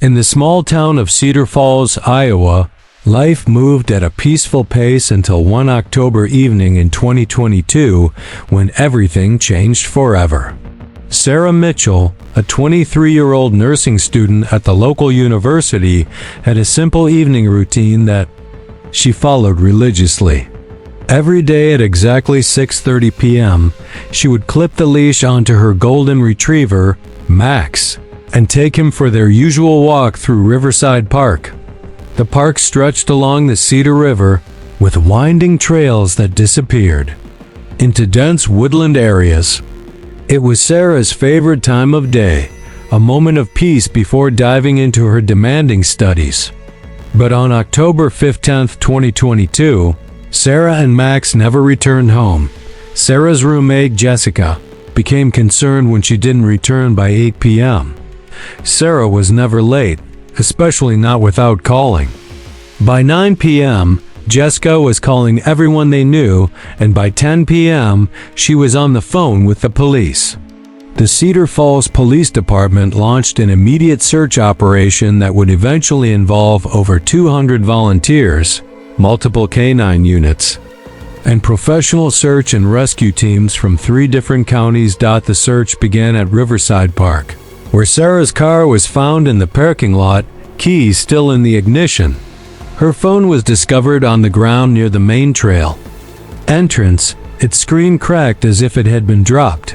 In the small town of Cedar Falls, Iowa, life moved at a peaceful pace until one October evening in 2022 when everything changed forever. Sarah Mitchell, a 23-year-old nursing student at the local university, had a simple evening routine that she followed religiously. Every day at exactly 6:30 p.m., she would clip the leash onto her golden retriever, Max, and take him for their usual walk through Riverside Park. The park stretched along the Cedar River with winding trails that disappeared into dense woodland areas. It was Sarah's favorite time of day, a moment of peace before diving into her demanding studies. But on October 15, 2022, Sarah and Max never returned home. Sarah's roommate, Jessica, became concerned when she didn't return by 8 p.m. Sarah was never late, especially not without calling. By 9 p.m., Jessica was calling everyone they knew, and by 10 p.m., she was on the phone with the police. The Cedar Falls Police Department launched an immediate search operation that would eventually involve over 200 volunteers, multiple canine units, and professional search and rescue teams from 3 different counties. The search began at Riverside Park, where Sarah's car was found in the parking lot, keys still in the ignition. Her phone was discovered on the ground near the main trail entrance. Its screen cracked as if it had been dropped.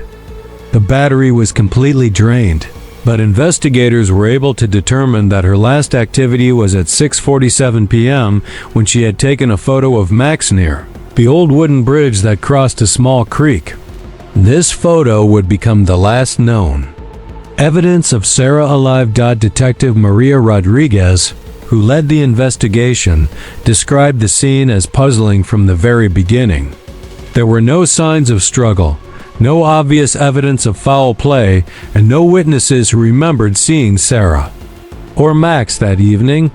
The battery was completely drained, but investigators were able to determine that her last activity was at 6:47 p.m. when she had taken a photo of Max near the old wooden bridge that crossed a small creek. This photo would become the last known evidence of Sarah alive. Detective Maria Rodriguez, who led the investigation, described the scene as puzzling from the very beginning. There were no signs of struggle, no obvious evidence of foul play, and no witnesses who remembered seeing Sarah or Max that evening.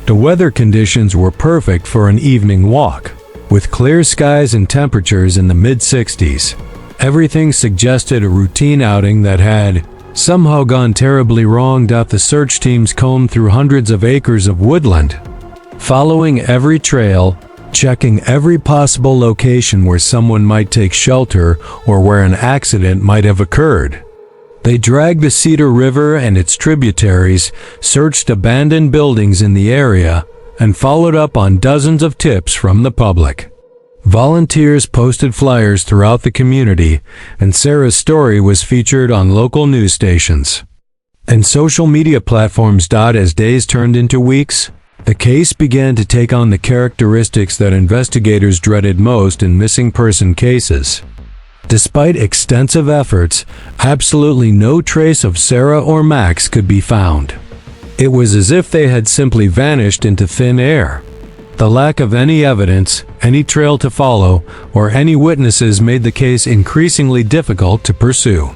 The weather conditions were perfect for an evening walk, with clear skies and temperatures in the mid-60s. Everything suggested a routine outing that had somehow gone terribly wrong. The search teams combed through hundreds of acres of woodland, following every trail, checking every possible location where someone might take shelter or where an accident might have occurred. They dragged the Cedar River and its tributaries, searched abandoned buildings in the area, and followed up on dozens of tips from the public. Volunteers posted flyers throughout the community, and Sarah's story was featured on local news stations and social media platforms. As days turned into weeks, the case began to take on the characteristics that investigators dreaded most in missing person cases. Despite extensive efforts, absolutely no trace of Sarah or Max could be found. It was as if they had simply vanished into thin air. The lack of any evidence, any trail to follow, or any witnesses made the case increasingly difficult to pursue.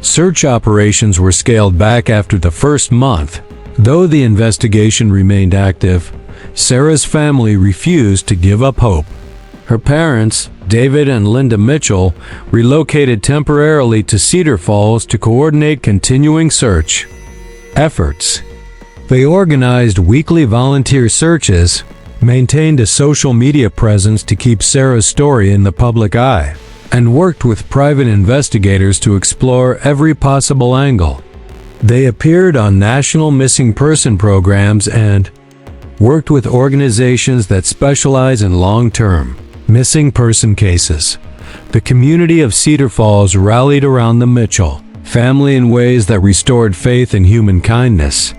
Search operations were scaled back after the first month. Though the investigation remained active, Sarah's family refused to give up hope. Her parents, David and Linda Mitchell, relocated temporarily to Cedar Falls to coordinate continuing search efforts. They organized weekly volunteer searches, maintained a social media presence to keep Sarah's story in the public eye, and worked with private investigators to explore every possible angle. They appeared on national missing person programs and worked with organizations that specialize in long-term missing person cases. The community of Cedar Falls rallied around the Mitchell family in ways that restored faith in human kindness.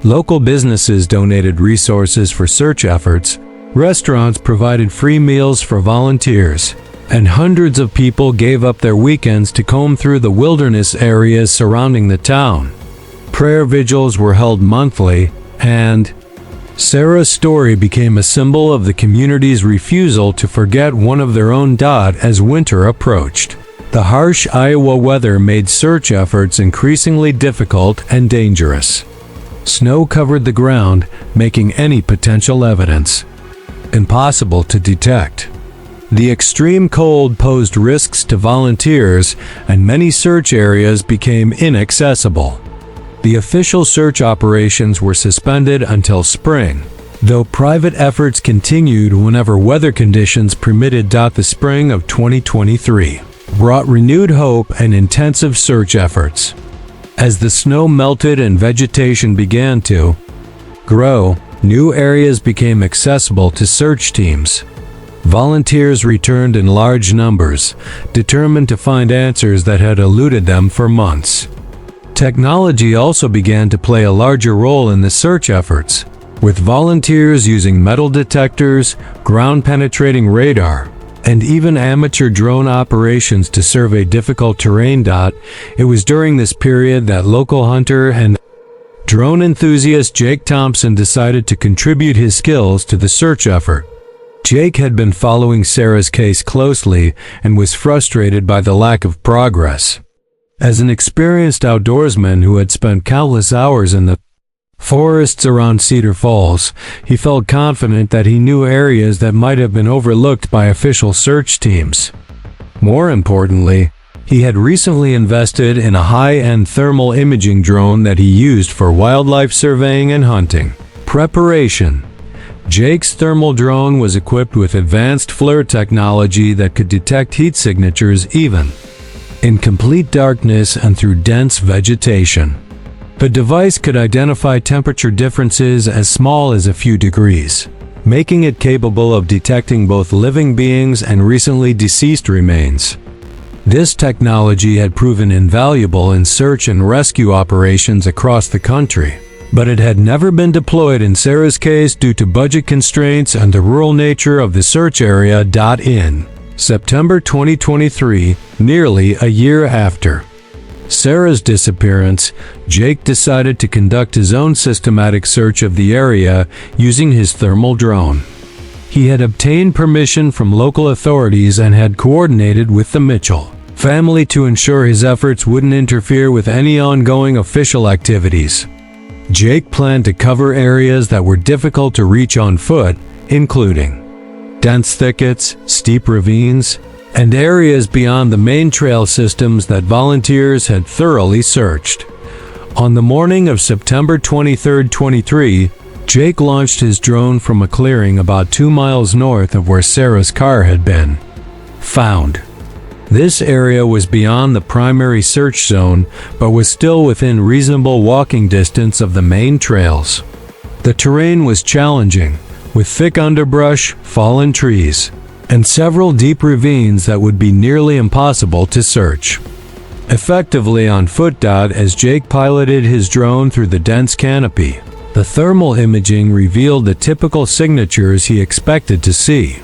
Local businesses donated resources for search efforts, restaurants provided free meals for volunteers, and hundreds of people gave up their weekends to comb through the wilderness areas surrounding the town. Prayer vigils were held monthly, and Sarah's story became a symbol of the community's refusal to forget one of their own. As winter approached, the harsh Iowa weather made search efforts increasingly difficult and dangerous. Snow covered the ground, making any potential evidence impossible to detect. The extreme cold posed risks to volunteers, and many search areas became inaccessible. The official search operations were suspended until spring, though private efforts continued whenever weather conditions permitted. The spring of 2023 brought renewed hope and intensive search efforts. As the snow melted and vegetation began to grow, new areas became accessible to search teams. Volunteers returned in large numbers, determined to find answers that had eluded them for months. Technology also began to play a larger role in the search efforts, with volunteers using metal detectors, ground-penetrating radar, and even amateur drone operations to survey difficult terrain. It was during this period that local hunter and drone enthusiast Jake Thompson decided to contribute his skills to the search effort. Jake had been following Sarah's case closely and was frustrated by the lack of progress. As an experienced outdoorsman who had spent countless hours in the forests around Cedar Falls, he felt confident that he knew areas that might have been overlooked by official search teams. More importantly, he had recently invested in a high-end thermal imaging drone that he used for wildlife surveying and hunting. Preparation. Jake's thermal drone was equipped with advanced FLIR technology that could detect heat signatures even in complete darkness and through dense vegetation. The device could identify temperature differences as small as a few degrees, making it capable of detecting both living beings and recently deceased remains. This technology had proven invaluable in search and rescue operations across the country, but it had never been deployed in Sarah's case due to budget constraints and the rural nature of the search area. In September 2023, nearly a year after Sarah's disappearance, Jake decided to conduct his own systematic search of the area using his thermal drone. He had obtained permission from local authorities and had coordinated with the Mitchell family to ensure his efforts wouldn't interfere with any ongoing official activities. Jake planned to cover areas that were difficult to reach on foot, including dense thickets, steep ravines, and areas beyond the main trail systems that volunteers had thoroughly searched. On the morning of September 23, 2023, Jake launched his drone from a clearing about 2 miles north of where Sarah's car had been found. This area was beyond the primary search zone, but was still within reasonable walking distance of the main trails. The terrain was challenging, with thick underbrush, fallen trees, and several deep ravines that would be nearly impossible to search effectively on foot. As Jake piloted his drone through the dense canopy, the thermal imaging revealed the typical signatures he expected to see.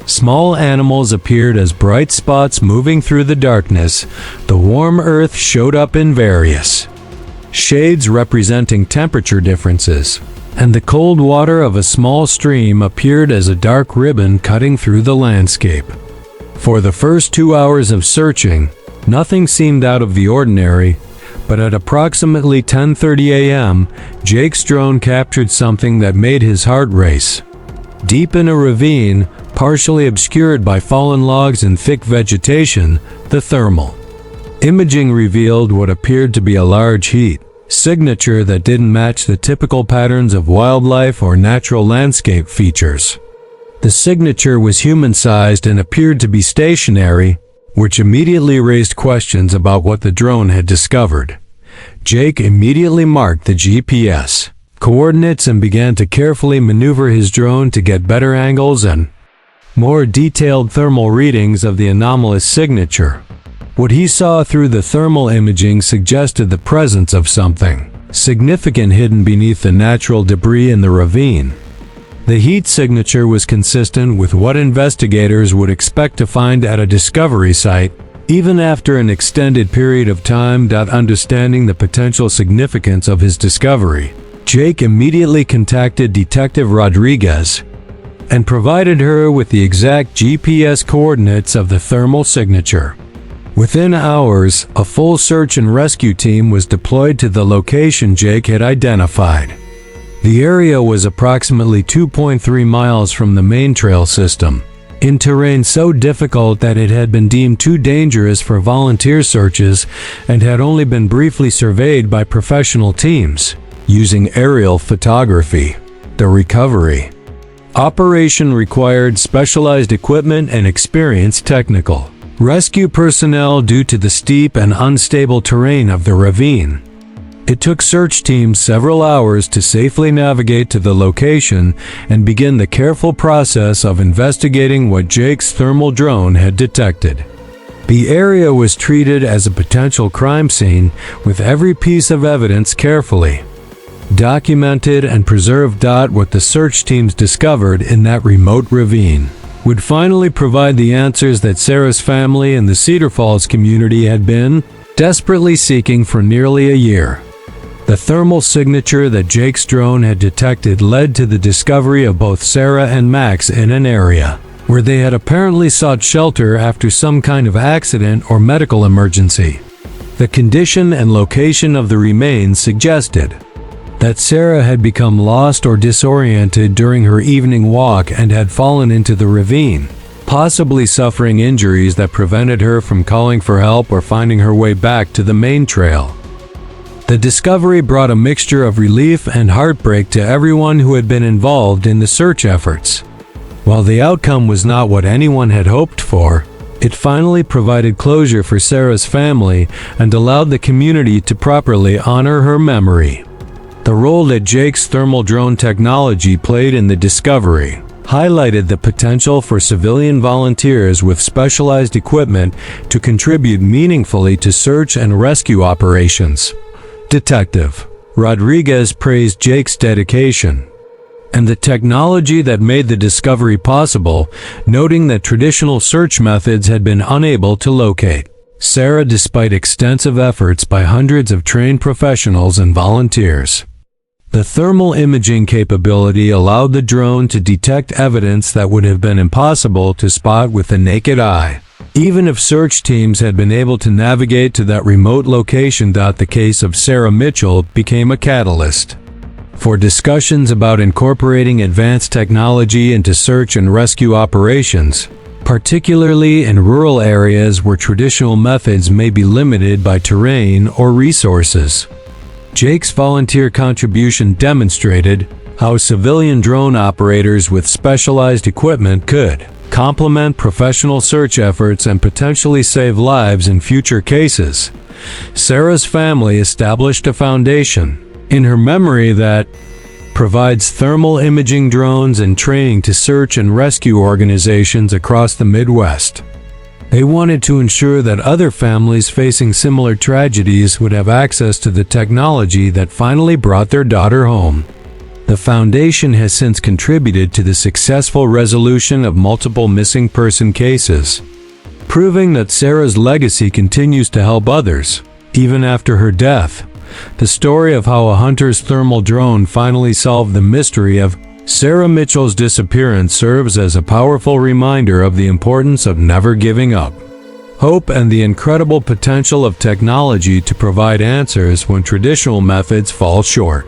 Small animals appeared as bright spots moving through the darkness. The warm earth showed up in various shades representing temperature differences, and the cold water of a small stream appeared as a dark ribbon cutting through the landscape. For the first 2 hours of searching, nothing seemed out of the ordinary, but at approximately 10:30 a.m., Jake's drone captured something that made his heart race. Deep in a ravine, partially obscured by fallen logs and thick vegetation, the thermal imaging revealed what appeared to be a large heat signature that didn't match the typical patterns of wildlife or natural landscape features. The signature was human-sized and appeared to be stationary, which immediately raised questions about what the drone had discovered. Jake immediately marked the GPS coordinates and began to carefully maneuver his drone to get better angles and more detailed thermal readings of the anomalous signature. What he saw through the thermal imaging suggested the presence of something significant hidden beneath the natural debris in the ravine. The heat signature was consistent with what investigators would expect to find at a discovery site, even after an extended period of time. Understanding the potential significance of his discovery, Jake immediately contacted Detective Rodriguez and provided her with the exact GPS coordinates of the thermal signature. Within hours, a full search and rescue team was deployed to the location Jake had identified. The area was approximately 2.3 miles from the main trail system, in terrain so difficult that it had been deemed too dangerous for volunteer searches and had only been briefly surveyed by professional teams using aerial photography. The recovery operation required specialized equipment and experienced technical rescue personnel due to the steep and unstable terrain of the ravine. It took search teams several hours to safely navigate to the location and begin the careful process of investigating what Jake's thermal drone had detected. The area was treated as a potential crime scene, with every piece of evidence carefully documented and preserved. What the search teams discovered in that remote ravine would finally provide the answers that Sarah's family and the Cedar Falls community had been desperately seeking for nearly a year. The thermal signature that Jake's drone had detected led to the discovery of both Sarah and Max in an area where they had apparently sought shelter after some kind of accident or medical emergency. The condition and location of the remains suggested that Sarah had become lost or disoriented during her evening walk and had fallen into the ravine, possibly suffering injuries that prevented her from calling for help or finding her way back to the main trail. The discovery brought a mixture of relief and heartbreak to everyone who had been involved in the search efforts. While the outcome was not what anyone had hoped for, it finally provided closure for Sarah's family and allowed the community to properly honor her memory. The role that Jake's thermal drone technology played in the discovery highlighted the potential for civilian volunteers with specialized equipment to contribute meaningfully to search and rescue operations. Detective Rodriguez praised Jake's dedication and the technology that made the discovery possible, noting that traditional search methods had been unable to locate Sarah despite extensive efforts by hundreds of trained professionals and volunteers. The thermal imaging capability allowed the drone to detect evidence that would have been impossible to spot with the naked eye, even if search teams had been able to navigate to that remote location. The case of Sarah Mitchell became a catalyst for discussions about incorporating advanced technology into search and rescue operations, particularly in rural areas where traditional methods may be limited by terrain or resources. Jake's volunteer contribution demonstrated how civilian drone operators with specialized equipment could complement professional search efforts and potentially save lives in future cases. Sarah's family established a foundation in her memory that provides thermal imaging drones and training to search and rescue organizations across the Midwest. They wanted to ensure that other families facing similar tragedies would have access to the technology that finally brought their daughter home. The foundation has since contributed to the successful resolution of multiple missing person cases, proving that Sarah's legacy continues to help others, even after her death. The story of how a hunter's thermal drone finally solved the mystery of Sarah Mitchell's disappearance serves as a powerful reminder of the importance of never giving up, hope, and the incredible potential of technology to provide answers when traditional methods fall short.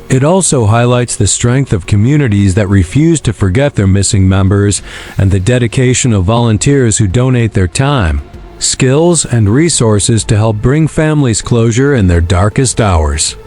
It also highlights the strength of communities that refuse to forget their missing members and the dedication of volunteers who donate their time, skills, and resources to help bring families closure in their darkest hours.